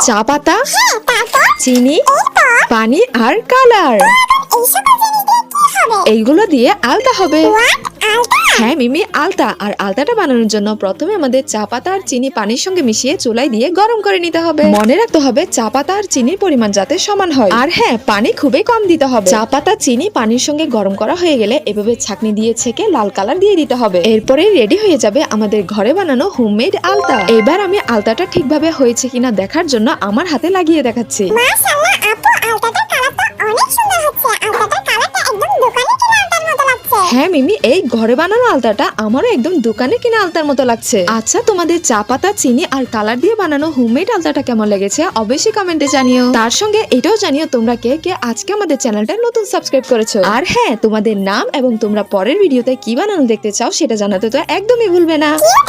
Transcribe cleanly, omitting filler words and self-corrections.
চা পাতা, হ্যাঁ, তারপর চিনি, এরপর পানি আর কালার। এই সকল জিনিস দিয়ে কি হবে? এইগুলো দিয়ে আলতা হবে। হোয়াট? আলতা? হ্যাঁ মিমি, আলতা। আর আলতাটা বানানোর জন্য প্রথমে আমাদের চা পাতা আর চিনি পানির সঙ্গে মিশিয়ে চুলায় দিয়ে গরম করে নিতে হবে। মনে রাখতে হবে চা পাতা আর চিনির পরিমাণ যাতে সমান হয়। আর হ্যাঁ, পানি খুবই কম দিতে হবে। চা পাতা চিনি পানির সঙ্গে গরম করা হয়ে গেলে এভাবে ছাঁকনি দিয়ে ছেঁকে লাল কালার দিয়ে দিতে হবে। এরপরে রেডি হয়ে যাবে আমাদের ঘরে বানানো হোমমেড আলতা। এবার আমি আলতাটা ঠিকভাবে হয়েছে কিনা দেখার জন্য আমার হাতে লাগিয়ে দেখাচ্ছি। মাশাআল্লাহ আপু, আলতাটার কালারটা অনেক সুন্দর হচ্ছে। আলতাটার কালারটা একদম দোকানে কিনা আলতার মতো লাগছে। হ্যাঁ মিমি, এই ঘরে বানানো আলতাটা আমারও একদম দোকানে কিনা আলতার মতো লাগছে। আচ্ছা, তোমাদের চা পাতা চিনি আর কালার দিয়ে বানানো হোমমেড আলতাটা কেমন লেগেছে অবশ্যই কমেন্টে জানিও। তার সঙ্গে এটাও জানিও তোমরা কে কে আজকে আমাদের চ্যানেলটা নতুন সাবস্ক্রাইব করেছো। আর হ্যাঁ, তোমাদের নাম এবং তোমরা পরের ভিডিওতে কি বানানো দেখতে চাও সেটা জানাতে তো একদমই ভুলবে না। কিউট